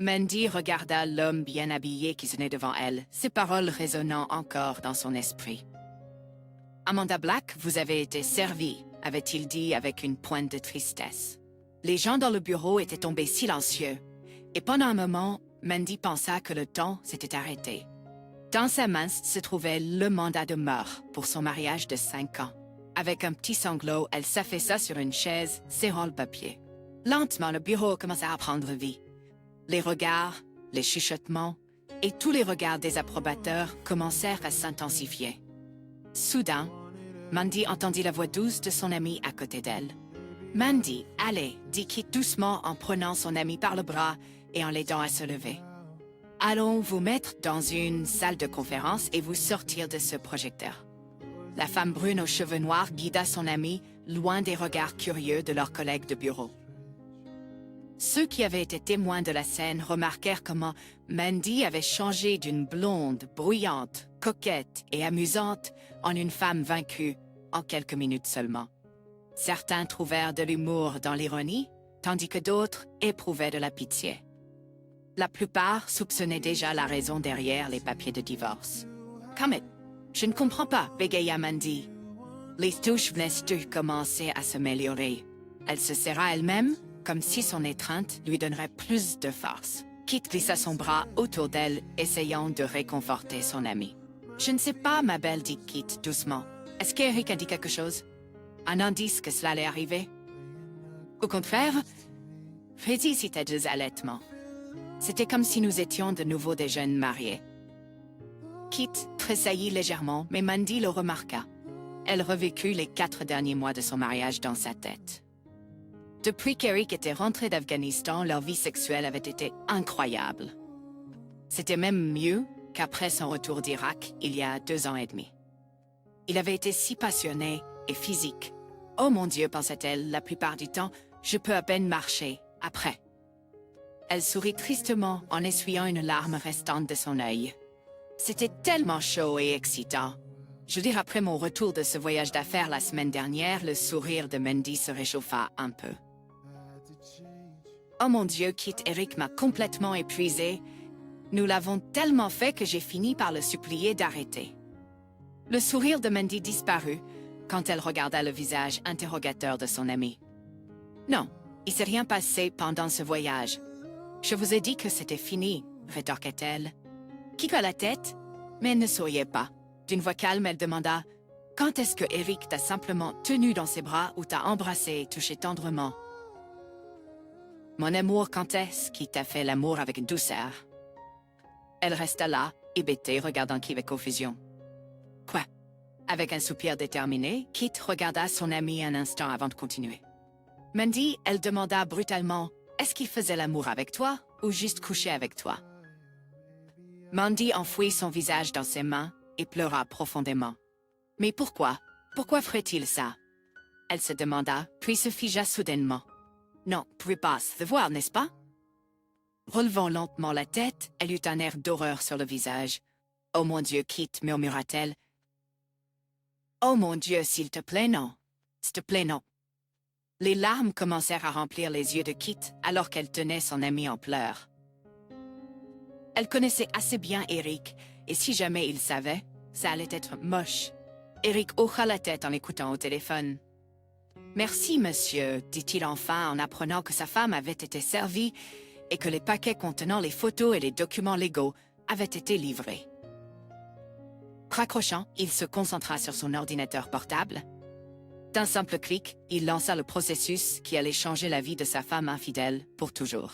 Mandy regarda l'homme bien habillé qui se tenait devant elle, ses paroles résonnant encore dans son esprit. « Amanda Black, vous avez été servie, avait-il dit avec une pointe de tristesse. Les gens dans le bureau étaient tombés silencieux, et pendant un moment, Mandy pensa que le temps s'était arrêté. Dans sa main se trouvait le mandat de mort pour son mariage de 5 ans. Avec un petit sanglot, elle s'affaissa sur une chaise, serrant le papier. Lentement, le bureau commença à prendre vie. Les regards, les chuchotements et tous les regards des approbateurs commencèrent à s'intensifier. Soudain, Mandy entendit la voix douce de son amie à côté d'elle. « Mandy, allez, dit Kit doucement en prenant son amie par le bras et en l'aidant à se lever. Allons vous mettre dans une salle de conférence et vous sortir de ce projecteur. » La femme brune aux cheveux noirs guida son amie loin des regards curieux de leurs collègues de bureau. Ceux qui avaient été témoins de la scène remarquèrent comment Mandy avait changé d'une blonde, bruyante, coquette et amusante en une femme vaincue en quelques minutes seulement. Certains trouvèrent de l'humour dans l'ironie, tandis que d'autres éprouvaient de la pitié. La plupart soupçonnaient déjà la raison derrière les papiers de divorce. « Comet, je ne comprends pas, bégaya Mandy. » Les touches venaient de commencer à s'améliorer. Elle se serra elle-même, comme si son étreinte lui donnerait plus de force. Kit glissa son bras autour d'elle, essayant de réconforter son amie. « Je ne sais pas, ma belle, dit Kit doucement. Est-ce qu'Eric a dit quelque chose? Un indice que cela allait arriver? Au contraire, Freddy citait des allaitements. C'était comme si nous étions de nouveau des jeunes mariés. » Kit tressaillit légèrement, mais Mandy le remarqua. Elle revécut les 4 derniers mois de son mariage dans sa tête. Depuis qu'Eric était rentré d'Afghanistan, leur vie sexuelle avait été incroyable. C'était même mieux qu'après son retour d'Irak, il y a 2 ans et demi. Il avait été si passionné et physique. « Oh mon Dieu, pensait-elle, la plupart du temps, je peux à peine marcher, après. » Elle sourit tristement en essuyant une larme restante de son œil. C'était tellement chaud et excitant. Je veux dire, après mon retour de ce voyage d'affaires la semaine dernière, le sourire de Mandy se réchauffa un peu. « Oh mon Dieu, Kit, Eric m'a complètement épuisé. Nous l'avons tellement fait que j'ai fini par le supplier d'arrêter. » Le sourire de Mandy disparut quand elle regarda le visage interrogateur de son ami. « Non, il ne s'est rien passé pendant ce voyage. Je vous ai dit que c'était fini, rétorqua-t-elle. Kit à la tête, mais ne souriez pas. » D'une voix calme, elle demanda « Quand est-ce que Eric t'a simplement tenu dans ses bras ou t'a embrassé et touché tendrement? » « Mon amour, quand est-ce qu'il t'a fait l'amour avec douceur? » Elle resta là, hébétée, regardant Kit avec confusion. « Quoi? » Avec un soupir déterminé, Kit regarda son ami un instant avant de continuer. « Mandy, elle demanda brutalement « Est-ce qu'il faisait l'amour avec toi ou juste coucher avec toi? » Mandy enfouit son visage dans ses mains et pleura profondément. « Mais pourquoi? Pourquoi ferait-il ça? » Elle se demanda, puis se figea soudainement. « Non, pouvait pas se voir, n'est-ce pas? » Relevant lentement la tête, elle eut un air d'horreur sur le visage. « Oh mon Dieu, Kit, murmura-t-elle. Oh mon Dieu, s'il te plaît, non. S'il te plaît, non. » Les larmes commencèrent à remplir les yeux de Kit alors qu'elle tenait son ami en pleurs. Elle connaissait assez bien Eric, et si jamais il savait, ça allait être moche. Eric hocha la tête en écoutant au téléphone. « Merci, monsieur, dit-il enfin en apprenant que sa femme avait été servie et que les paquets contenant les photos et les documents légaux avaient été livrés. » Raccrochant, il se concentra sur son ordinateur portable. D'un simple clic, il lança le processus qui allait changer la vie de sa femme infidèle pour toujours.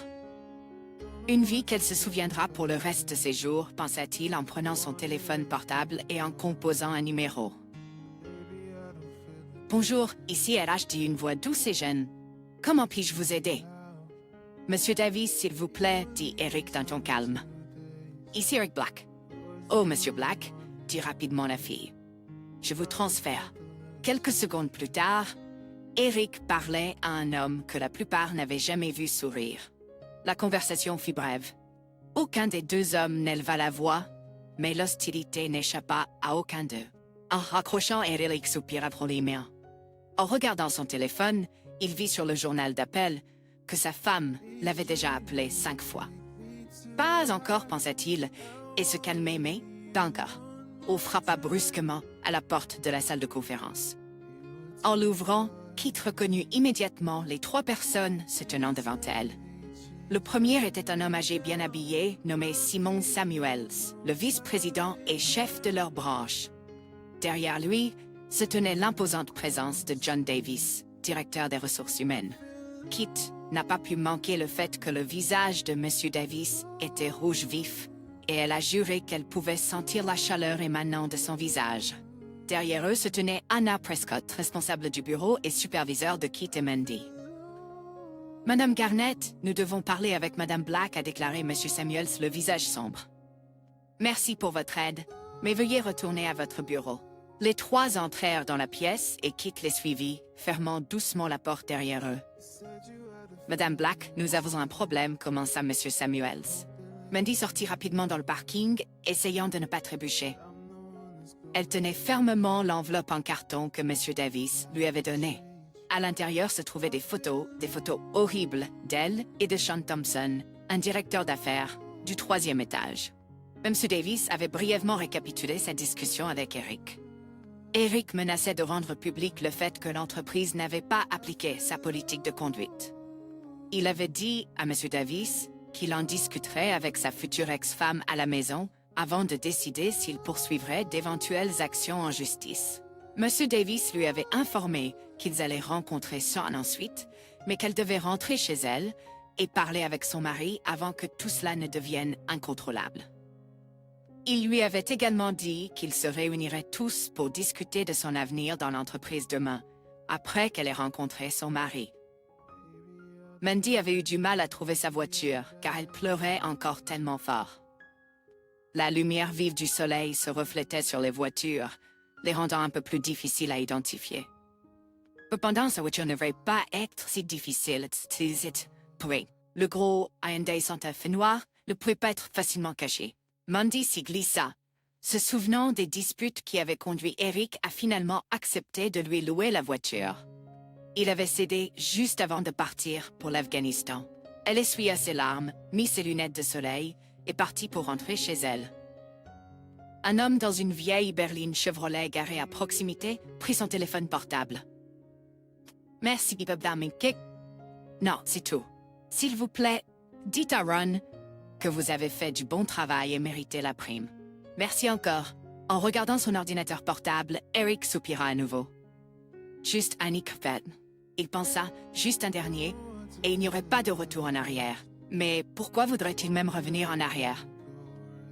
Une vie qu'elle se souviendra pour le reste de ses jours, pensa-t-il en prenant son téléphone portable et en composant un numéro. « Bonjour, ici RH, dit une voix douce et jeune. Comment puis-je vous aider? »« Monsieur Davis, s'il vous plaît, dit Eric d'un ton calme. »« Ici Eric Black. »« Oh, Monsieur Black, dit rapidement la fille. »« Je vous transfère. » Quelques secondes plus tard, Eric parlait à un homme que la plupart n'avaient jamais vu sourire. La conversation fut brève. Aucun des 2 hommes n'éleva la voix, mais l'hostilité n'échappa à aucun d'eux. En raccrochant, Eric soupira profondément. En regardant son téléphone, il vit sur le journal d'appel que sa femme l'avait déjà appelé 5 fois. pas encore, pensa-t-il, et se calmait, mais, encore, on frappa brusquement à la porte de la salle de conférence. En l'ouvrant, Kit reconnut immédiatement les 3 personnes se tenant devant elle. Le premier était un homme âgé bien habillé, nommé Simon Samuels, le vice-président et chef de leur branche. Derrière lui, se tenait l'imposante présence de John Davis, directeur des ressources humaines. Kit n'a pas pu manquer le fait que le visage de M. Davis était rouge vif, et elle a juré qu'elle pouvait sentir la chaleur émanant de son visage. Derrière eux se tenait Anna Prescott, responsable du bureau et superviseur de Kit et Mandy. « Madame Garnett, nous devons parler avec Madame Black », a déclaré M. Samuels, le visage sombre. « Merci pour votre aide, mais veuillez retourner à votre bureau. » Les 3 entrèrent dans la pièce et Kit les suivit, fermant doucement la porte derrière eux. « Madame Black, nous avons un problème », commença M. Samuels. Mandy sortit rapidement dans le parking, essayant de ne pas trébucher. Elle tenait fermement l'enveloppe en carton que M. Davis lui avait donnée. À l'intérieur se trouvaient des photos horribles d'elle et de Sean Thompson, un directeur d'affaires du 3e étage. M. Davis avait brièvement récapitulé sa discussion avec Eric. Eric menaçait de rendre public le fait que l'entreprise n'avait pas appliqué sa politique de conduite. Il avait dit à M. Davis qu'il en discuterait avec sa future ex-femme à la maison avant de décider s'il poursuivrait d'éventuelles actions en justice. M. Davis lui avait informé qu'ils allaient rencontrer Sean ensuite, mais qu'elle devait rentrer chez elle et parler avec son mari avant que tout cela ne devienne incontrôlable. Il lui avait également dit qu'ils se réuniraient tous pour discuter de son avenir dans l'entreprise demain, après qu'elle ait rencontré son mari. Mandy avait eu du mal à trouver sa voiture, car elle pleurait encore tellement fort. La lumière vive du soleil se reflétait sur les voitures, les rendant un peu plus difficiles à identifier. Cependant, sa voiture ne devrait pas être si difficile. Oui, le gros Hyundai Santa Fe noir ne pouvait pas être facilement caché. Mandy s'y glissa, se souvenant des disputes qui avaient conduit Eric à finalement accepter de lui louer la voiture. Il avait cédé juste avant de partir pour l'Afghanistan. Elle essuya ses larmes, mit ses lunettes de soleil et partit pour rentrer chez elle. Un homme dans une vieille berline Chevrolet garée à proximité prit son téléphone portable. « Merci, Madame Kick. Non, c'est tout. S'il vous plaît, dites à Ron que vous avez fait du bon travail et mérité la prime. Merci encore. » En regardant son ordinateur portable, Eric soupira à nouveau. Juste un fait. Il pensa, juste un dernier, et il n'y aurait pas de retour en arrière. Mais pourquoi voudrait-il même revenir en arrière?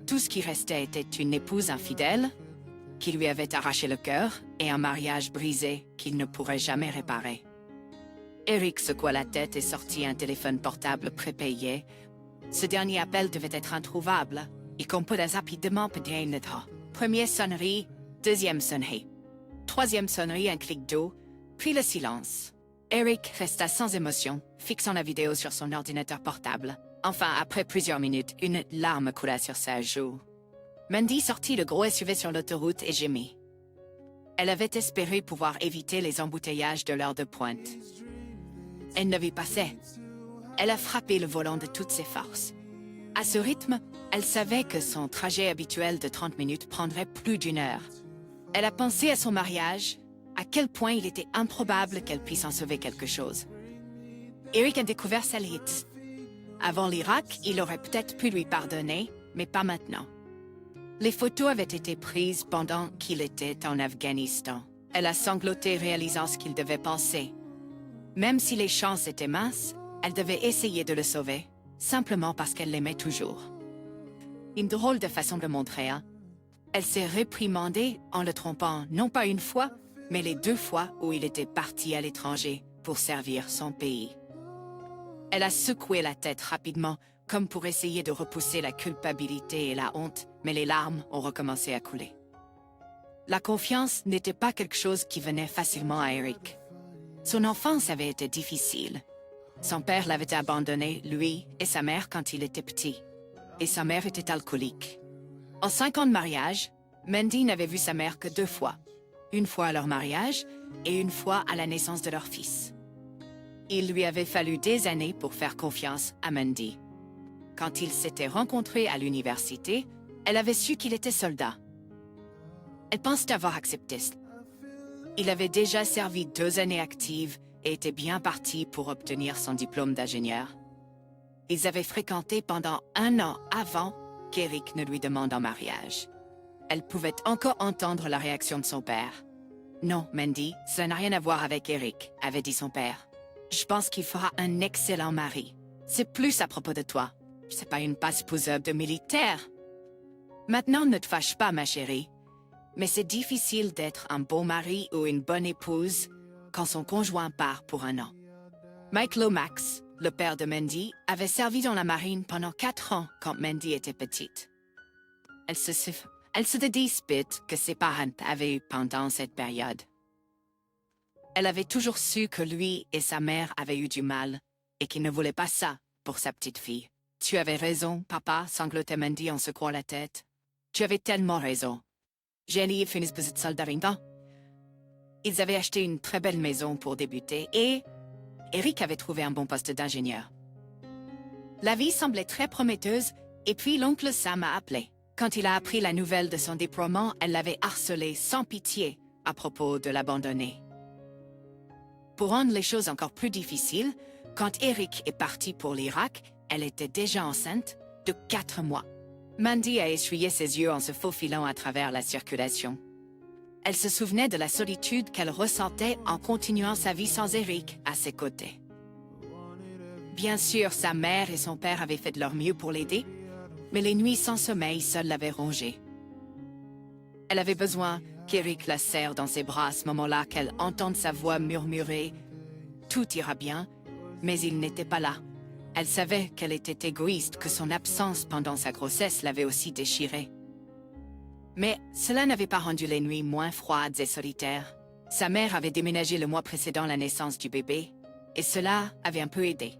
Tout ce qui restait était une épouse infidèle, qui lui avait arraché le cœur, et un mariage brisé qu'il ne pourrait jamais réparer. Eric secoua la tête et sortit un téléphone portable prépayé. Ce dernier appel devait être introuvable, et qu'on peut rapidement peut-être. Première sonnerie, deuxième sonnerie. Troisième sonnerie, un clic d'eau, puis le silence. Eric resta sans émotion, fixant la vidéo sur son ordinateur portable. Enfin, après plusieurs minutes, une larme coula sur sa joue. Mandy sortit le gros SUV sur l'autoroute et gémit. Elle avait espéré pouvoir éviter les embouteillages de l'heure de pointe. Elle ne vit pas assez. Elle a frappé le volant de toutes ses forces. À ce rythme, elle savait que son trajet habituel de 30 minutes prendrait plus d'1 heure. Elle a pensé à son mariage, à quel point il était improbable qu'elle puisse en sauver quelque chose. Eric a découvert sa limite. Avant l'Irak, il aurait peut-être pu lui pardonner, mais pas maintenant. Les photos avaient été prises pendant qu'il était en Afghanistan. Elle a sangloté réalisant ce qu'il devait penser. Même si les chances étaient minces, elle devait essayer de le sauver, simplement parce qu'elle l'aimait toujours. Une drôle de façon de le montrer, hein? Elle s'est réprimandée en le trompant non pas une fois, mais les 2 fois où il était parti à l'étranger pour servir son pays. Elle a secoué la tête rapidement, comme pour essayer de repousser la culpabilité et la honte, mais les larmes ont recommencé à couler. La confiance n'était pas quelque chose qui venait facilement à Eric. Son enfance avait été difficile. Son père l'avait abandonné, lui et sa mère, quand il était petit. Et sa mère était alcoolique. En 5 ans de mariage, Mandy n'avait vu sa mère que 2 fois. Une fois à leur mariage et une fois à la naissance de leur fils. Il lui avait fallu des années pour faire confiance à Mandy. quand ils s'étaient rencontrés à l'université, elle avait su qu'il était soldat. Elle pense avoir accepté. Il avait déjà servi 2 années actives et était bien parti pour obtenir son diplôme d'ingénieur. Ils avaient fréquenté pendant 1 an avant qu'Eric ne lui demande en mariage. Elle pouvait encore entendre la réaction de son père. « Non, Mandy, ça n'a rien à voir avec Eric », avait dit son père. « Je pense qu'il fera un excellent mari. C'est plus à propos de toi. C'est pas une passe-pouseuse de militaire. » Maintenant, ne te fâche pas, ma chérie. Mais c'est difficile d'être un bon mari ou une bonne épouse quand son conjoint part pour 1 an. Mike Lomax, le père de Mandy, avait servi dans la marine pendant 4 ans quand Mandy était petite. Elle se dispute que ses parents avaient eu pendant cette période. Elle avait toujours su que lui et sa mère avaient eu du mal et qu'il ne voulait pas ça pour sa petite fille. « Tu avais raison, papa », sanglotait Mandy en secouant la tête. « Tu avais tellement raison. Jenny est une espèce de soldat. » Ils avaient acheté une très belle maison pour débuter et Eric avait trouvé un bon poste d'ingénieur. La vie semblait très prometteuse et puis l'oncle Sam a appelé. Quand il a appris la nouvelle de son déploiement, elle l'avait harcelé sans pitié à propos de l'abandonner. Pour rendre les choses encore plus difficiles, quand Eric est parti pour l'Irak, elle était déjà enceinte de 4 mois. Mandy a essuyé ses yeux en se faufilant à travers la circulation. Elle se souvenait de la solitude qu'elle ressentait en continuant sa vie sans Eric à ses côtés. Bien sûr, sa mère et son père avaient fait de leur mieux pour l'aider, mais les nuits sans sommeil seules l'avaient rongée. Elle avait besoin qu'Eric la serre dans ses bras à ce moment-là, qu'elle entende sa voix murmurer « Tout ira bien », mais il n'était pas là. Elle savait qu'elle était égoïste, que son absence pendant sa grossesse l'avait aussi déchirée. Mais cela n'avait pas rendu les nuits moins froides et solitaires. Sa mère avait déménagé le mois précédant la naissance du bébé, et cela avait un peu aidé.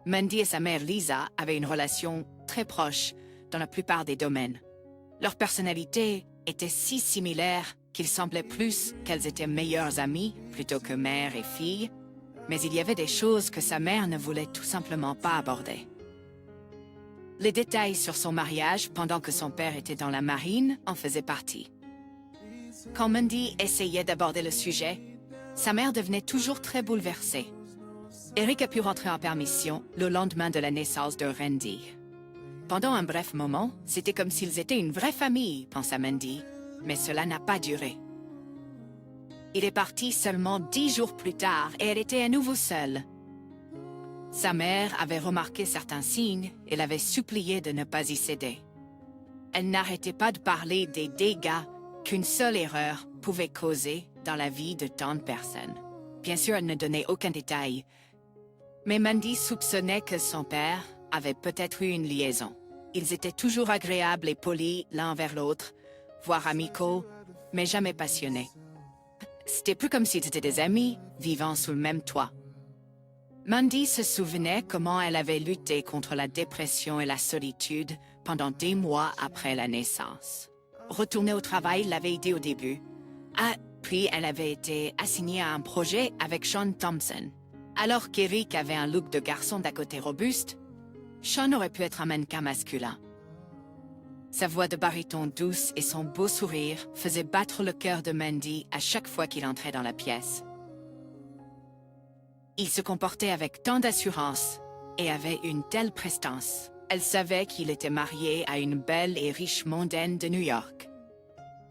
Mandy et sa mère Lisa avaient une relation très proche dans la plupart des domaines. Leurs personnalités étaient si similaires qu'il semblait plus qu'elles étaient meilleures amies plutôt que mère et fille, mais il y avait des choses que sa mère ne voulait tout simplement pas aborder. Les détails sur son mariage pendant que son père était dans la marine en faisaient partie. Quand Mandy essayait d'aborder le sujet, sa mère devenait toujours très bouleversée. Eric a pu rentrer en permission le lendemain de la naissance de Randy. Pendant un bref moment, c'était comme s'ils étaient une vraie famille, pensa Mandy, mais cela n'a pas duré. Il est parti seulement 10 jours plus tard et elle était à nouveau seule. Sa mère avait remarqué certains signes et l'avait supplié de ne pas y céder. Elle n'arrêtait pas de parler des dégâts qu'une seule erreur pouvait causer dans la vie de tant de personnes. Bien sûr, elle ne donnait aucun détail, mais Mandy soupçonnait que son père avait peut-être eu une liaison. Ils étaient toujours agréables et polis l'un envers l'autre, voire amicaux, mais jamais passionnés. C'était plus comme s'ils étaient des amis vivant sous le même toit. Mandy se souvenait comment elle avait lutté contre la dépression et la solitude pendant des mois après la naissance. Retourner au travail l'avait aidée au début. Puis elle avait été assignée à un projet avec Sean Thompson. Alors qu'Eric avait un look de garçon d'à côté robuste, Sean aurait pu être un mannequin masculin. Sa voix de baryton douce et son beau sourire faisaient battre le cœur de Mandy à chaque fois qu'il entrait dans la pièce. Il se comportait avec tant d'assurance et avait une telle prestance. Elle savait qu'il était marié à une belle et riche mondaine de New York.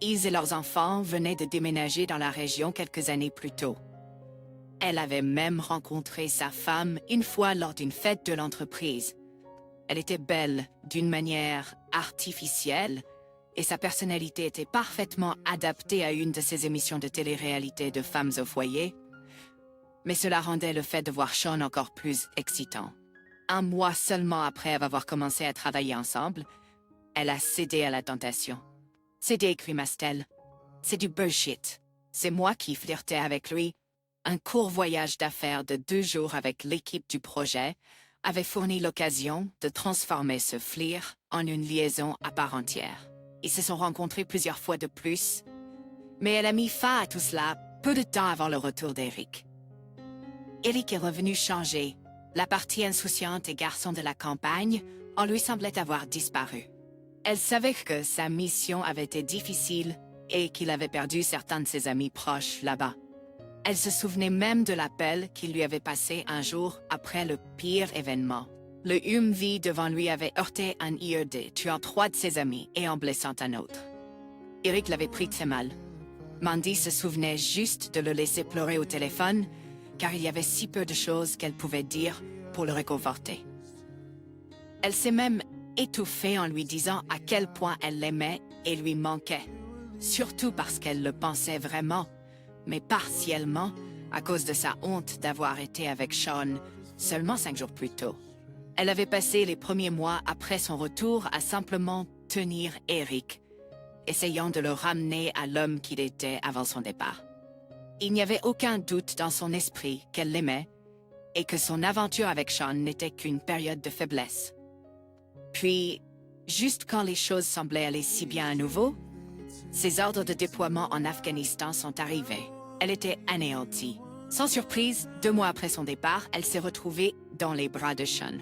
Ils et leurs enfants venaient de déménager dans la région quelques années plus tôt. Elle avait même rencontré sa femme une fois lors d'une fête de l'entreprise. Elle était belle d'une manière artificielle et sa personnalité était parfaitement adaptée à une de ces émissions de télé-réalité de femmes au foyer. Mais cela rendait le fait de voir Sean encore plus excitant. 1 mois seulement après avoir commencé à travailler ensemble, elle a cédé à la tentation. « Cédé », grimace-t-elle. « C'est du bullshit. C'est moi qui flirtais avec lui. » Un court voyage d'affaires de 2 jours avec l'équipe du projet avait fourni l'occasion de transformer ce flirt en une liaison à part entière. Ils se sont rencontrés plusieurs fois de plus, mais elle a mis fin à tout cela peu de temps avant le retour d'Eric. Eric est revenu changé, la partie insouciante et garçon de la campagne, on lui semblait avoir disparu. Elle savait que sa mission avait été difficile et qu'il avait perdu certains de ses amis proches là-bas. Elle se souvenait même de l'appel qu'il lui avait passé un jour après le pire événement. Le Humvee devant lui avait heurté un IED, tuant 3 de ses amis et en blessant un autre. Eric l'avait pris très mal. Mandy se souvenait juste de le laisser pleurer au téléphone, car il y avait si peu de choses qu'elle pouvait dire pour le réconforter. Elle s'est même étouffée en lui disant à quel point elle l'aimait et lui manquait, surtout parce qu'elle le pensait vraiment, mais partiellement à cause de sa honte d'avoir été avec Sean seulement 5 jours plus tôt. Elle avait passé les premiers mois après son retour à simplement tenir Eric, essayant de le ramener à l'homme qu'il était avant son départ. Il n'y avait aucun doute dans son esprit qu'elle l'aimait et que son aventure avec Sean n'était qu'une période de faiblesse. Puis, juste quand les choses semblaient aller si bien à nouveau, ses ordres de déploiement en Afghanistan sont arrivés. Elle était anéantie. Sans surprise, 2 mois après son départ, elle s'est retrouvée dans les bras de Sean.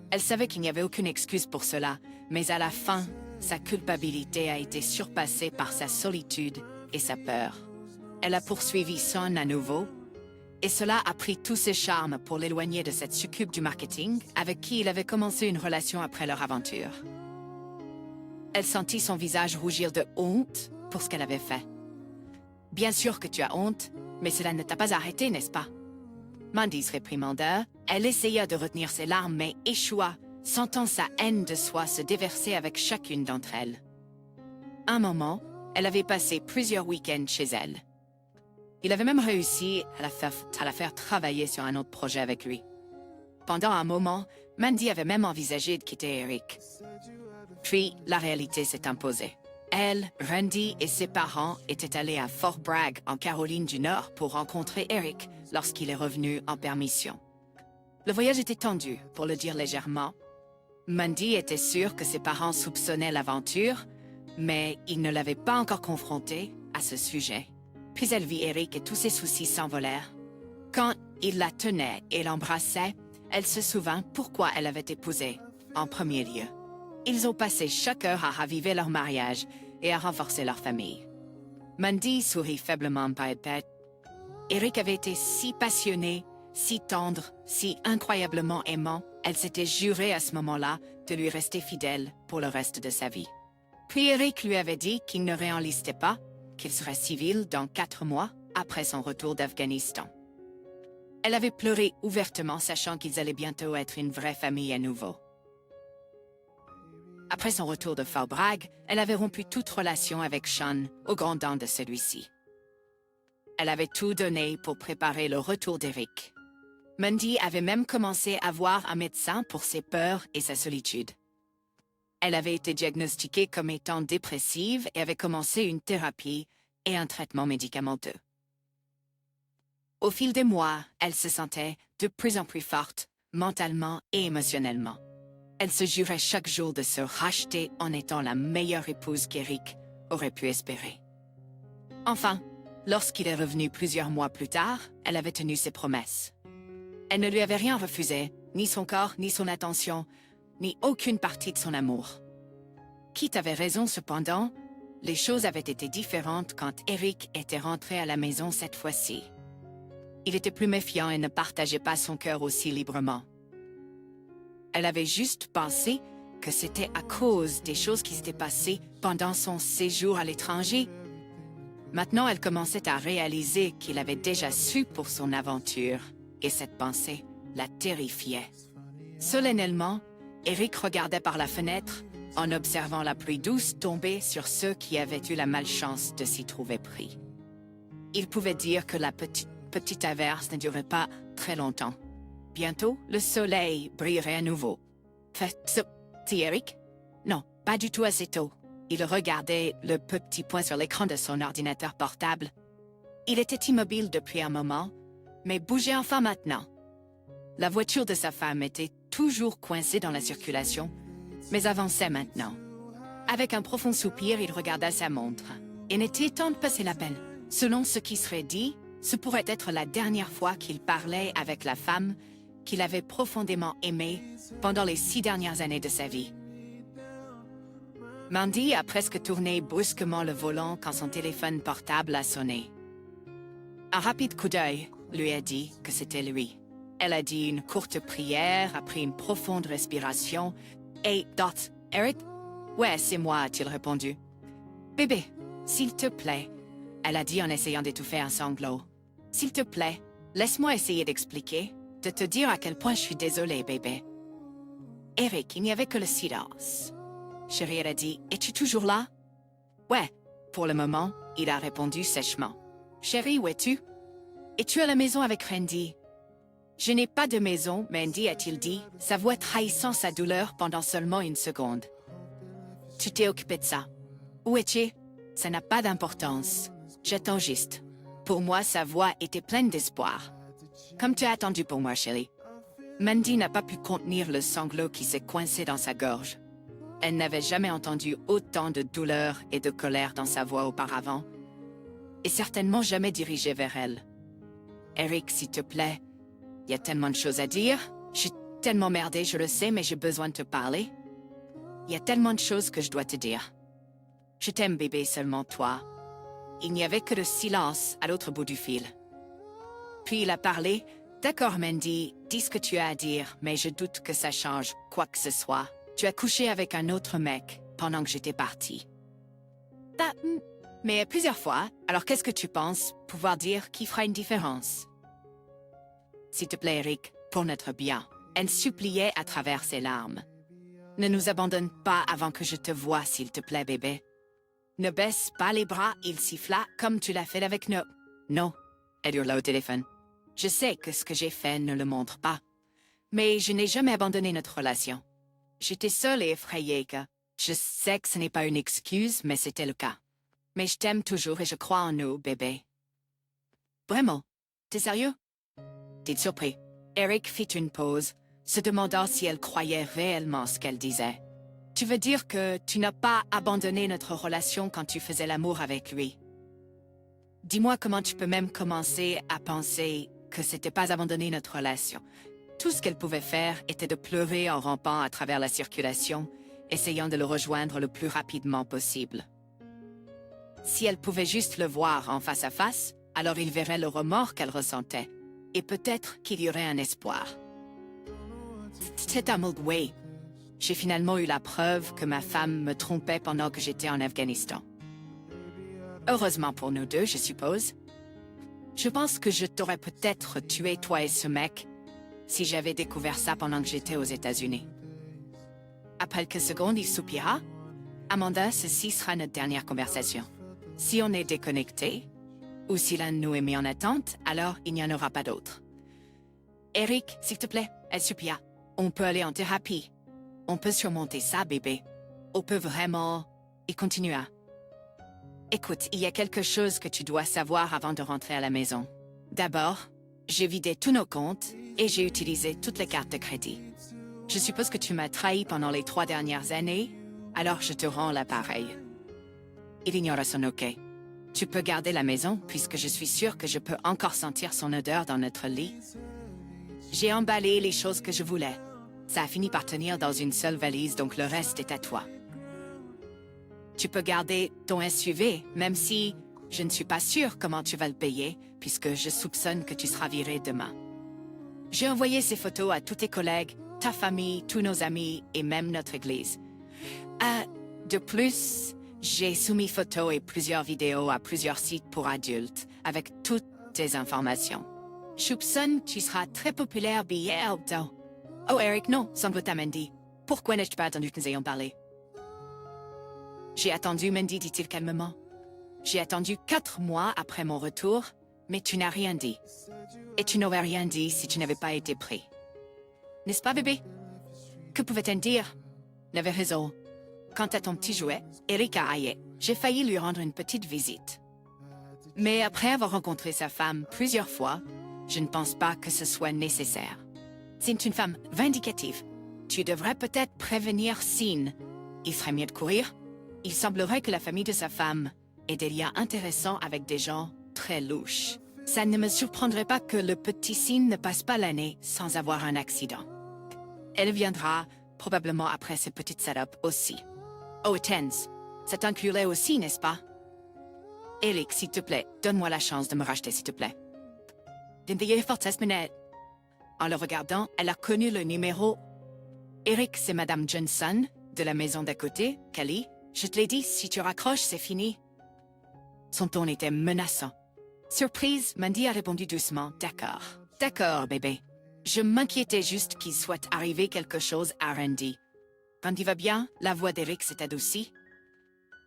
Elle savait qu'il n'y avait aucune excuse pour cela, mais à la fin, sa culpabilité a été surpassée par sa solitude et sa peur. Elle a poursuivi Sean à nouveau, et cela a pris tous ses charmes pour l'éloigner de cette succube du marketing avec qui il avait commencé une relation après leur aventure. Elle sentit son visage rougir de honte pour ce qu'elle avait fait. « Bien sûr que tu as honte, mais cela ne t'a pas arrêté, n'est-ce pas ?» Mandy se réprimanda. Elle essaya de retenir ses larmes, mais échoua, sentant sa haine de soi se déverser avec chacune d'entre elles. Un moment, elle avait passé plusieurs week-ends chez elle. Il avait même réussi à la faire travailler sur un autre projet avec lui. Pendant un moment, Mandy avait même envisagé de quitter Eric. Puis, la réalité s'est imposée. Elle, Randy et ses parents étaient allés à Fort Bragg, en Caroline du Nord, pour rencontrer Eric lorsqu'il est revenu en permission. Le voyage était tendu, pour le dire légèrement. Mandy était sûre que ses parents soupçonnaient l'aventure, mais ils ne l'avaient pas encore confrontée à ce sujet. Puis elle vit Eric et tous ses soucis s'envolèrent. Quand il la tenait et l'embrassait, elle se souvint pourquoi elle avait épousé, en premier lieu. Ils ont passé chaque heure à raviver leur mariage et à renforcer leur famille. Mandy sourit faiblement par tête. Eric avait été si passionné, si tendre, si incroyablement aimant, elle s'était jurée à ce moment-là de lui rester fidèle pour le reste de sa vie. Puis Eric lui avait dit qu'il ne réenlistait pas, qu'il serait civil dans 4 mois après son retour d'Afghanistan. Elle avait pleuré ouvertement, sachant qu'ils allaient bientôt être une vraie famille à nouveau. Après son retour de Fort Bragg, elle avait rompu toute relation avec Sean, au grand dam de celui-ci. Elle avait tout donné pour préparer le retour d'Eric. Mandy avait même commencé à voir un médecin pour ses peurs et sa solitude. Elle avait été diagnostiquée comme étant dépressive et avait commencé une thérapie et un traitement médicamenteux. Au fil des mois, elle se sentait de plus en plus forte, mentalement et émotionnellement. Elle se jurait chaque jour de se racheter en étant la meilleure épouse qu'Eric aurait pu espérer. Enfin, lorsqu'il est revenu plusieurs mois plus tard, elle avait tenu ses promesses. Elle ne lui avait rien refusé, ni son corps, ni son attention, ni aucune partie de son amour. Kit avait raison cependant, les choses avaient été différentes quand Eric était rentré à la maison cette fois-ci. Il était plus méfiant et ne partageait pas son cœur aussi librement. Elle avait juste pensé que c'était à cause des choses qui s'étaient passées pendant son séjour à l'étranger. Maintenant, elle commençait à réaliser qu'il avait déjà su pour son aventure, et cette pensée la terrifiait. Solennellement, Eric regardait par la fenêtre, en observant la pluie douce tomber sur ceux qui avaient eu la malchance de s'y trouver pris. Il pouvait dire que la petite averse ne durait pas très longtemps. Bientôt, le soleil brillerait à nouveau. C'est Eric? Non, pas du tout assez tôt. Il regardait le petit point sur l'écran de son ordinateur portable. Il était immobile depuis un moment, mais bougeait enfin maintenant. La voiture de sa femme était toujours coincée dans la circulation, mais avançait maintenant. Avec un profond soupir, il regarda sa montre. Il était temps de passer l'appel. Selon ce qui serait dit, ce pourrait être la dernière fois qu'il parlait avec la femme qu'il avait profondément aimée pendant les 6 dernières années de sa vie. Mandy a presque tourné brusquement le volant quand son téléphone portable a sonné. Un rapide coup d'œil lui a dit que c'était lui. Elle a dit une courte prière, a pris une profonde respiration et Dot, Eric? Ouais, c'est moi, a-t-il répondu. Bébé, s'il te plaît, elle a dit en essayant d'étouffer un sanglot. S'il te plaît, laisse-moi essayer d'expliquer, de te dire à quel point je suis désolée, bébé. Eric, il n'y avait que le silence. Chérie, elle a dit, es-tu toujours là? Ouais, pour le moment, il a répondu sèchement. Chérie, où es-tu? Es-tu à la maison avec Randy? Je n'ai pas de maison, Mandy, a-t-il dit, sa voix trahissant sa douleur pendant seulement une seconde. Tu t'es occupé de ça. Où es-tu? Ça n'a pas d'importance. J'attends juste. Pour moi, sa voix était pleine d'espoir. Comme tu as attendu pour moi, chérie. Mandy n'a pas pu contenir le sanglot qui s'est coincé dans sa gorge. Elle n'avait jamais entendu autant de douleur et de colère dans sa voix auparavant, et certainement jamais dirigé vers elle. Eric, s'il te plaît, il y a tellement de choses à dire. Je suis tellement merdée, je le sais, mais j'ai besoin de te parler. Il y a tellement de choses que je dois te dire. Je t'aime, bébé, seulement toi. Il n'y avait que le silence à l'autre bout du fil. Puis il a parlé. D'accord, Mandy, dis ce que tu as à dire, mais je doute que ça change quoi que ce soit. Tu as couché avec un autre mec pendant que j'étais partie. Mais plusieurs fois, alors qu'est-ce que tu penses pouvoir dire qui fera une différence? S'il te plaît, Eric, pour notre bien. Elle suppliait à travers ses larmes. Ne nous abandonne pas avant que je te voie, s'il te plaît, bébé. Ne baisse pas les bras, il siffla comme tu l'as fait avec nous. Non, elle hurla au téléphone. Je sais que ce que j'ai fait ne le montre pas, mais je n'ai jamais abandonné notre relation. J'étais seule et effrayée que... Je sais que ce n'est pas une excuse, mais c'était le cas. Mais je t'aime toujours et je crois en nous, bébé. Vraiment? T'es sérieux? T'es surpris. Eric fit une pause, se demandant si elle croyait réellement ce qu'elle disait. Tu veux dire que tu n'as pas abandonné notre relation quand tu faisais l'amour avec lui? Dis-moi comment tu peux même commencer à penser que c'était pas abandonner notre relation. Tout ce qu'elle pouvait faire était de pleurer en rampant à travers la circulation, essayant de le rejoindre le plus rapidement possible. Si elle pouvait juste le voir en face à face, alors il verrait le remords qu'elle ressentait, et peut-être qu'il y aurait un espoir. C'est un way. J'ai finalement eu la preuve que ma femme me trompait pendant que j'étais en Afghanistan. Heureusement pour nous deux, je suppose. Je pense que je t'aurais peut-être tué, toi et ce mec, si j'avais découvert ça pendant que j'étais aux États-Unis. Après quelques secondes, il soupira. Amanda, ceci sera notre dernière conversation. Si on est déconnecté, ou si l'un de nous est mis en attente, alors il n'y en aura pas d'autre. Eric, s'il te plaît, elle soupira. On peut aller en thérapie. On peut surmonter ça, bébé. On peut vraiment... Il continua. Écoute, il y a quelque chose que tu dois savoir avant de rentrer à la maison. D'abord, j'ai vidé tous nos comptes et j'ai utilisé toutes les cartes de crédit. Je suppose que tu m'as trahi pendant les 3 dernières années, alors je te rends l'appareil. Il ignora son OK. Tu peux garder la maison, puisque je suis sûre que je peux encore sentir son odeur dans notre lit. J'ai emballé les choses que je voulais. Ça a fini par tenir dans une seule valise, donc le reste est à toi. Tu peux garder ton SUV, même si je ne suis pas sûre comment tu vas le payer, puisque je soupçonne que tu seras viré demain. J'ai envoyé ces photos à tous tes collègues, ta famille, tous nos amis et même notre église. De plus, j'ai soumis photos et plusieurs vidéos à plusieurs sites pour adultes, avec toutes tes informations. Je soupçonne que tu seras très populaire bientôt. Oh Eric, non, sangloта Mandy. Pourquoi n'ai-je pas attendu que nous ayons parlé? J'ai attendu, Mandy, dit-il calmement. J'ai attendu 4 mois après mon retour, mais tu n'as rien dit. Et tu n'aurais rien dit si tu n'avais pas été pris. N'est-ce pas, bébé? Que pouvait-elle dire? N'avait raison. Quant à ton petit jouet, Eric a haillé. J'ai failli lui rendre une petite visite. Mais après avoir rencontré sa femme plusieurs fois, je ne pense pas que ce soit nécessaire. C'est une femme vindicative. Tu devrais peut-être prévenir Sean. Il serait mieux de courir. Il semblerait que la famille de sa femme ait des liens intéressants avec des gens très louches. Ça ne me surprendrait pas que le petit signe ne passe pas l'année sans avoir un accident. Elle viendra probablement après ces petites setups aussi. Oh, Tens, ça t'inclurait aussi, n'est-ce pas? Eric, s'il te plaît, donne-moi la chance de me racheter, s'il te plaît. D'une fortesse minute. En le regardant, elle a connu le numéro. Eric, c'est Madame Johnson, de la maison d'à côté. Kelly, je te l'ai dit, si tu raccroches, c'est fini. Son ton était menaçant. Surprise, Mandy a répondu doucement. D'accord. D'accord, bébé. Je m'inquiétais juste qu'il soit arrivé quelque chose à Randy. Randy va bien, la voix d'Eric s'est adoucie.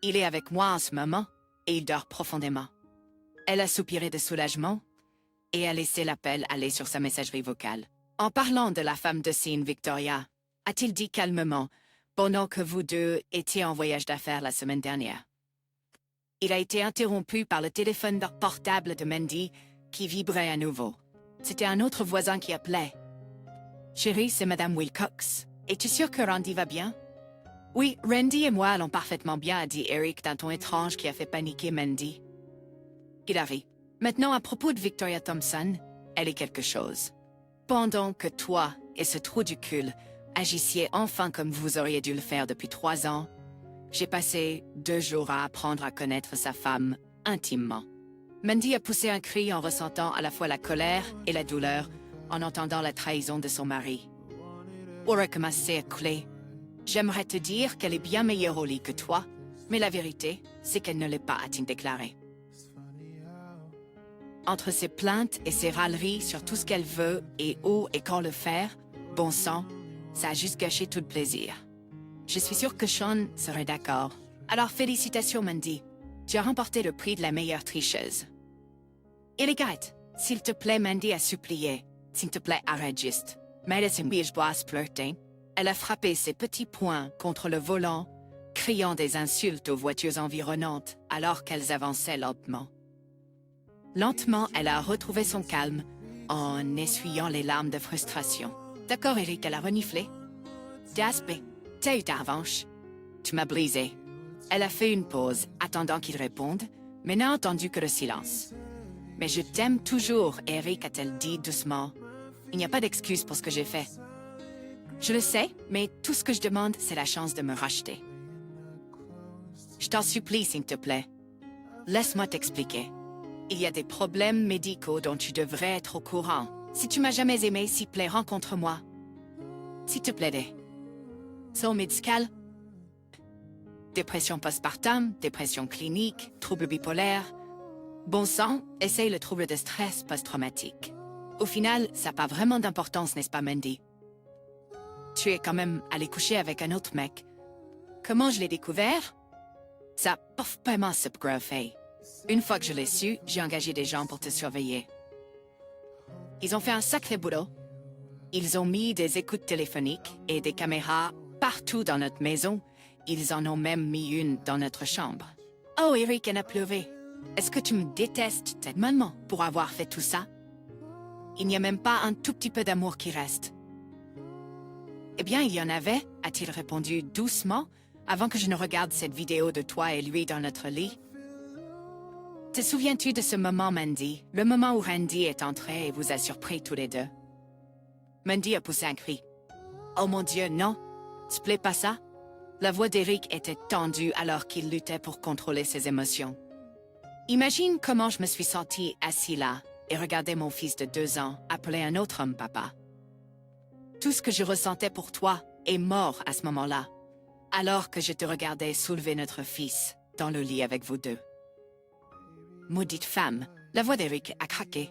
Il est avec moi en ce moment, et il dort profondément. Elle a soupiré de soulagement, et a laissé l'appel aller sur sa messagerie vocale. En parlant de la femme de Sean, Victoria, a-t-il dit calmement, pendant que vous deux étiez en voyage d'affaires la semaine dernière. Il a été interrompu par le téléphone portable de Mandy qui vibrait à nouveau. C'était un autre voisin qui appelait. « Chérie, c'est Madame Wilcox. Es-tu sûre que Randy va bien? » « Oui, Randy et moi allons parfaitement bien, a dit Eric d'un ton étrange qui a fait paniquer Mandy. Il arrive. Maintenant, à propos de Victoria Thompson, elle est quelque chose. Pendant que toi et ce trou du cul agissiez enfin comme vous auriez dû le faire depuis 3 ans, j'ai passé 2 jours à apprendre à connaître sa femme intimement. Mandy a poussé un cri en ressentant à la fois la colère et la douleur en entendant la trahison de son mari. Aura commencé à couler. J'aimerais te dire qu'elle est bien meilleure au lit que toi, mais la vérité, c'est qu'elle ne l'est pas, a-t-il déclaré. Entre ses plaintes et ses râleries sur tout ce qu'elle veut et où et quand le faire, bon sang, ça a juste gâché tout le plaisir. Je suis sûre que Sean serait d'accord. Alors félicitations, Mandy. Tu as remporté le prix de la meilleure tricheuse. Eligate, s'il te plaît, Mandy a supplié. S'il te plaît, arrête juste. Mais je dois flirter. Elle a frappé ses petits poings contre le volant, criant des insultes aux voitures environnantes alors qu'elles avançaient lentement. Lentement, elle a retrouvé son calme en essuyant les larmes de frustration. D'accord, Eric, elle a reniflé. Gaspé, t'as eu ta revanche. Tu m'as brisé. Elle a fait une pause, attendant qu'il réponde, mais n'a entendu que le silence. Mais je t'aime toujours, Eric, a-t-elle dit doucement. Il n'y a pas d'excuse pour ce que j'ai fait. Je le sais, mais tout ce que je demande, c'est la chance de me racheter. Je t'en supplie, s'il te plaît. Laisse-moi t'expliquer. Il y a des problèmes médicaux dont tu devrais être au courant. Si tu m'as jamais aimé, s'il te plaît, rencontre-moi. S'il te plaît, des soins médicaux, dépression postpartum, dépression clinique, trouble bipolaire. Bon sang, essaye le trouble de stress post-traumatique. Au final, ça n'a pas vraiment d'importance, n'est-ce pas, Mandy? Tu es quand même allé coucher avec un autre mec. Comment je l'ai découvert? Ça pas vraiment ce gros fait. Une fois que je l'ai su, j'ai engagé des gens pour te surveiller. Ils ont fait un sacré boulot. Ils ont mis des écoutes téléphoniques et des caméras partout dans notre maison. Ils en ont même mis une dans notre chambre. Oh, Eric en a pleuré. Est-ce que tu me détestes tellement pour avoir fait tout ça? Il n'y a même pas un tout petit peu d'amour qui reste. Eh bien, il y en avait, a-t-il répondu doucement, avant que je ne regarde cette vidéo de toi et lui dans notre lit. Te souviens-tu de ce moment, Mandy, le moment où Randy est entré et vous a surpris tous les deux? Mandy a poussé un cri. Oh mon Dieu, non! Te plaît pas ça? La voix d'Eric était tendue alors qu'il luttait pour contrôler ses émotions. Imagine comment je me suis sentie assis là et regardais mon fils de 2 ans appeler un autre homme papa. Tout ce que je ressentais pour toi est mort à ce moment-là, alors que je te regardais soulever notre fils dans le lit avec vous deux. Maudite femme, la voix d'Eric a craqué.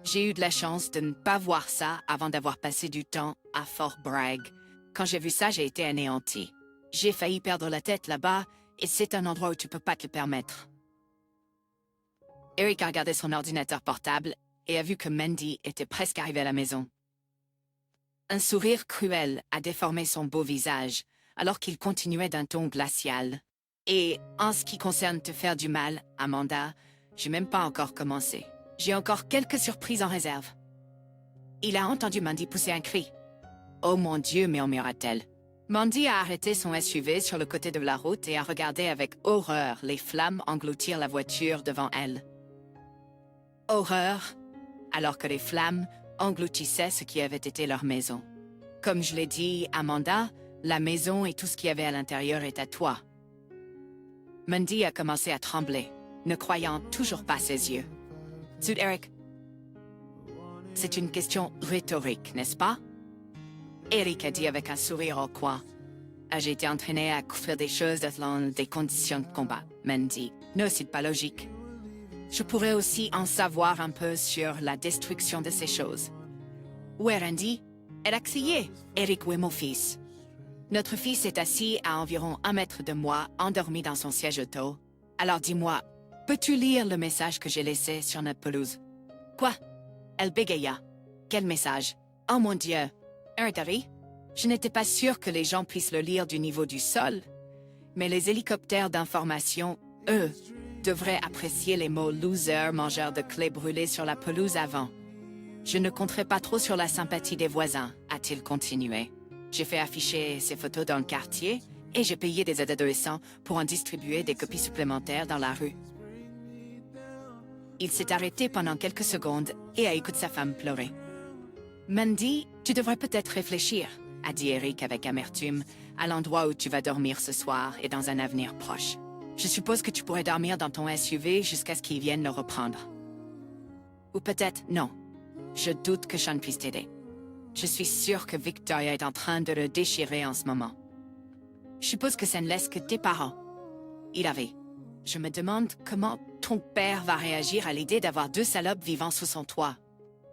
J'ai eu de la chance de ne pas voir ça avant d'avoir passé du temps à Fort Bragg. Quand j'ai vu ça, j'ai été anéantie. J'ai failli perdre la tête là-bas, et c'est un endroit où tu peux pas te le permettre. Eric a regardé son ordinateur portable et a vu que Mandy était presque arrivée à la maison. Un sourire cruel a déformé son beau visage, alors qu'il continuait d'un ton glacial. Et en ce qui concerne te faire du mal, Amanda, j'ai même pas encore commencé. J'ai encore quelques surprises en réserve. Il a entendu Mandy pousser un cri. Oh mon Dieu, murmura-t-elle. Mandy a arrêté son SUV sur le côté de la route et a regardé avec horreur les flammes engloutir la voiture devant elle. horreur, alors que les flammes engloutissaient ce qui avait été leur maison. Comme je l'ai dit, Amanda, la maison et tout ce qu'il y avait à l'intérieur est à toi. Mandy a commencé à trembler, ne croyant toujours pas ses yeux. Sud Eric, c'est une question rhétorique, n'est-ce pas? Eric a dit avec un sourire au coin. J'ai été entraîné à construire des choses dans des conditions de combat. Mandy, non, c'est pas logique. Je pourrais aussi en savoir un peu sur la destruction de ces choses. Où est Randy? Elle a crié. Eric, où est mon fils? Notre fils est assis à environ 1 mètre de moi, endormi dans son siège auto. Alors dis-moi, peux-tu lire le message que j'ai laissé sur notre pelouse? Quoi? Elle bégaya. Quel message? Oh mon Dieu! Harry? Je n'étais pas sûre que les gens puissent le lire du niveau du sol, mais les hélicoptères d'information, eux, devraient apprécier les mots « loser »,« mangeur de clés brûlées sur la pelouse avant ». Je ne compterai pas trop sur la sympathie des voisins, a-t-il continué. J'ai fait afficher ces photos dans le quartier et j'ai payé des adolescents pour en distribuer des copies supplémentaires dans la rue. Il s'est arrêté pendant quelques secondes et a écouté sa femme pleurer. Mandy, tu devrais peut-être réfléchir, a dit Eric avec amertume, à l'endroit où tu vas dormir ce soir et dans un avenir proche. Je suppose que tu pourrais dormir dans ton SUV jusqu'à ce qu'ils viennent le reprendre. Ou peut-être non. Je doute que Sean puisse t'aider. Je suis sûre que Victoria est en train de le déchirer en ce moment. Je suppose que ça ne laisse que tes parents. Il avait. Je me demande comment ton père va réagir à l'idée d'avoir 2 salopes vivant sous son toit.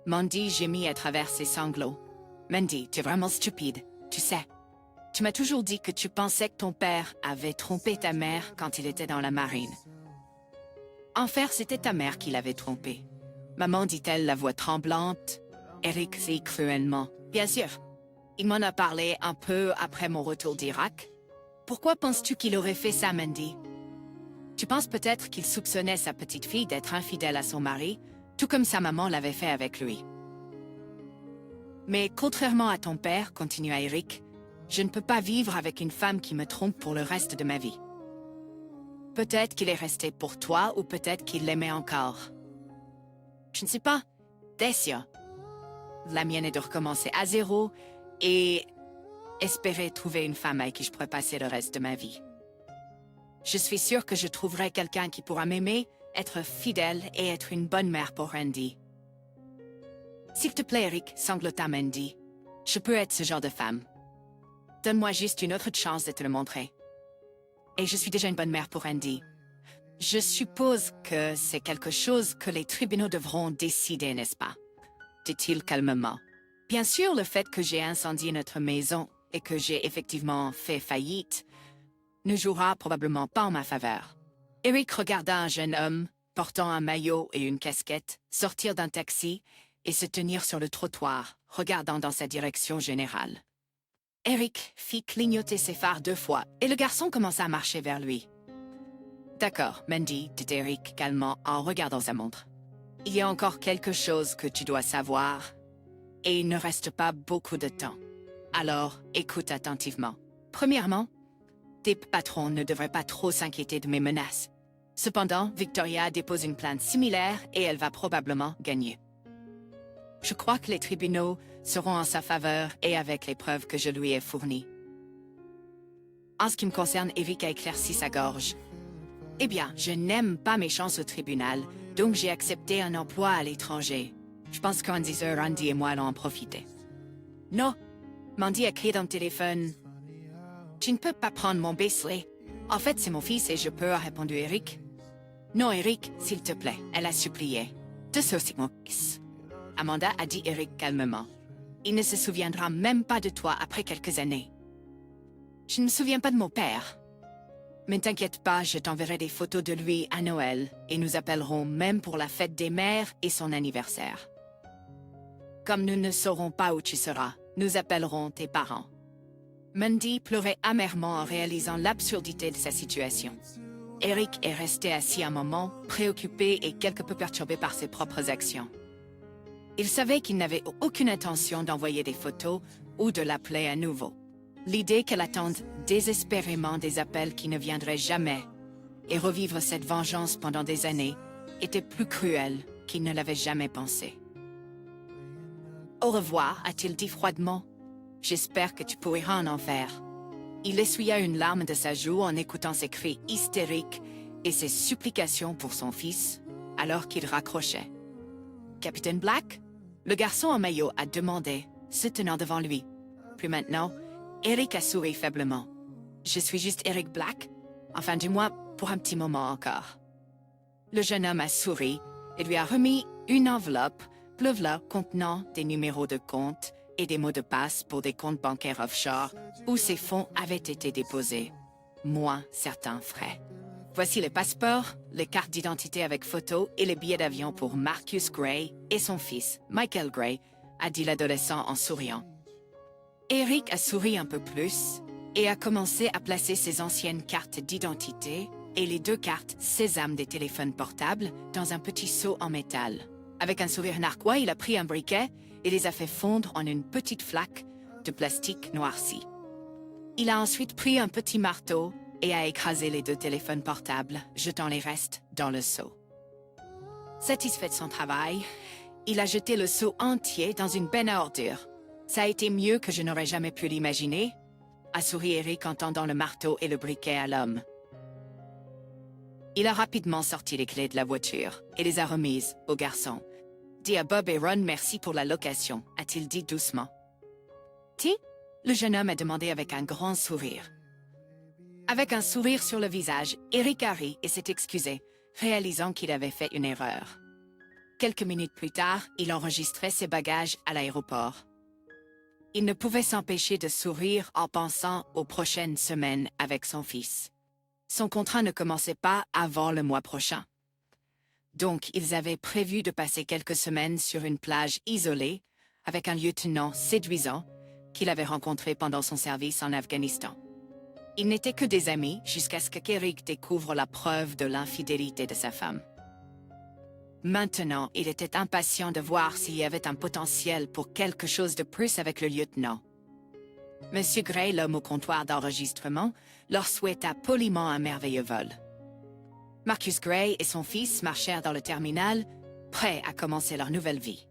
Mandy gémit à travers ses sanglots. Mandy, tu es vraiment stupide, tu sais. Tu m'as toujours dit que tu pensais que ton père avait trompé ta mère quand il était dans la marine. En fait, c'était ta mère qui l'avait trompé. Maman, dit-elle, la voix tremblante. Eric rit cruellement. Bien sûr. Il m'en a parlé un peu après mon retour d'Irak. Pourquoi penses-tu qu'il aurait fait ça, Mandy? Tu penses peut-être qu'il soupçonnait sa petite fille d'être infidèle à son mari, tout comme sa maman l'avait fait avec lui. Mais contrairement à ton père, continua Eric, je ne peux pas vivre avec une femme qui me trompe pour le reste de ma vie. Peut-être qu'il est resté pour toi ou peut-être qu'il l'aimait encore. Je ne sais pas. Décia. La mienne est de recommencer à zéro et espérer trouver une femme avec qui je pourrais passer le reste de ma vie. Je suis sûre que je trouverai quelqu'un qui pourra m'aimer, être fidèle et être une bonne mère pour Randy. S'il te plaît, Eric, sanglota Mandy. Je peux être ce genre de femme. Donne-moi juste une autre chance de te le montrer. Et je suis déjà une bonne mère pour Randy. Je suppose que c'est quelque chose que les tribunaux devront décider, n'est-ce pas? Dit-il calmement. Bien sûr, le fait que j'ai incendié notre maison et que j'ai effectivement fait faillite ne jouera probablement pas en ma faveur. Eric regarda un jeune homme, portant un maillot et une casquette, sortir d'un taxi et se tenir sur le trottoir, regardant dans sa direction générale. Eric fit clignoter ses phares 2 fois et le garçon commença à marcher vers lui. « D'accord, Mandy, dit Eric calmement en regardant sa montre. Il y a encore quelque chose que tu dois savoir et il ne reste pas beaucoup de temps. Alors, écoute attentivement. Premièrement, tes patrons ne devraient pas trop s'inquiéter de mes menaces. Cependant, Victoria dépose une plainte similaire et elle va probablement gagner. Je crois que les tribunaux seront en sa faveur et avec les preuves que je lui ai fournies. En ce qui me concerne, Eric a éclairci sa gorge. Eh bien, je n'aime pas mes chances au tribunal, donc j'ai accepté un emploi à l'étranger. Je pense qu'en disant Randy et moi allons en profiter. Non, Mandy a crié dans le téléphone. Tu ne peux pas prendre mon bracelet. En fait, c'est mon fils et je peux, a répondu Eric. Non, Eric, s'il te plaît, elle a supplié. De ce c'est mon fils. Amanda a dit Eric calmement. Il ne se souviendra même pas de toi après quelques années. Je ne me souviens pas de mon père. Mais t'inquiète pas, je t'enverrai des photos de lui à Noël et nous appellerons même pour la fête des mères et son anniversaire. Comme nous ne saurons pas où tu seras, nous appellerons tes parents. Mandy pleurait amèrement en réalisant l'absurdité de sa situation. Eric est resté assis un moment, préoccupé et quelque peu perturbé par ses propres actions. Il savait qu'il n'avait aucune intention d'envoyer des photos ou de l'appeler à nouveau. L'idée qu'elle attende désespérément des appels qui ne viendraient jamais et revivre cette vengeance pendant des années était plus cruelle qu'il ne l'avait jamais pensé. Au revoir, a-t-il dit froidement. J'espère que tu pourras en enfer. Il essuya une larme de sa joue en écoutant ses cris hystériques et ses supplications pour son fils, alors qu'il raccrochait. Capitaine Black? Le garçon en maillot a demandé, se tenant devant lui. Puis maintenant, Eric a souri faiblement. Je suis juste Eric Black? Enfin, du moins, pour un petit moment encore. Le jeune homme a souri et lui a remis une enveloppe pleuvla contenant des numéros de compte et des mots de passe pour des comptes bancaires offshore où ces fonds avaient été déposés, moins certains frais. Voici les passeports, les cartes d'identité avec photo et les billets d'avion pour Marcus Gray et son fils, Michael Gray, a dit l'adolescent en souriant. Eric a souri un peu plus et a commencé à placer ses anciennes cartes d'identité et les 2 cartes Sésame des téléphones portables dans un petit seau en métal. Avec un sourire narquois, il a pris un briquet et les a fait fondre en une petite flaque de plastique noirci. Il a ensuite pris un petit marteau et a écrasé les 2 téléphones portables, jetant les restes dans le seau. Satisfait de son travail, il a jeté le seau entier dans une benne à ordures. Ça a été mieux que je n'aurais jamais pu l'imaginer, a souri Eric en tendant le marteau et le briquet à l'homme. Il a rapidement sorti les clés de la voiture et les a remises au garçon. Dis à Bob et Ron merci pour la location, a-t-il dit doucement. Ti? Le jeune homme a demandé avec un grand sourire. Avec un sourire sur le visage, Eric a ri et s'est excusé, réalisant qu'il avait fait une erreur. Quelques minutes plus tard, il enregistrait ses bagages à l'aéroport. Il ne pouvait s'empêcher de sourire en pensant aux prochaines semaines avec son fils. Son contrat ne commençait pas avant le mois prochain. Donc, ils avaient prévu de passer quelques semaines sur une plage isolée avec un lieutenant séduisant qu'il avait rencontré pendant son service en Afghanistan. Ils n'étaient que des amis jusqu'à ce que Eric découvre la preuve de l'infidélité de sa femme. Maintenant, il était impatient de voir s'il y avait un potentiel pour quelque chose de plus avec le lieutenant. Monsieur Gray, l'homme au comptoir d'enregistrement, leur souhaita poliment un merveilleux vol. Marcus Gray et son fils marchèrent dans le terminal, prêts à commencer leur nouvelle vie.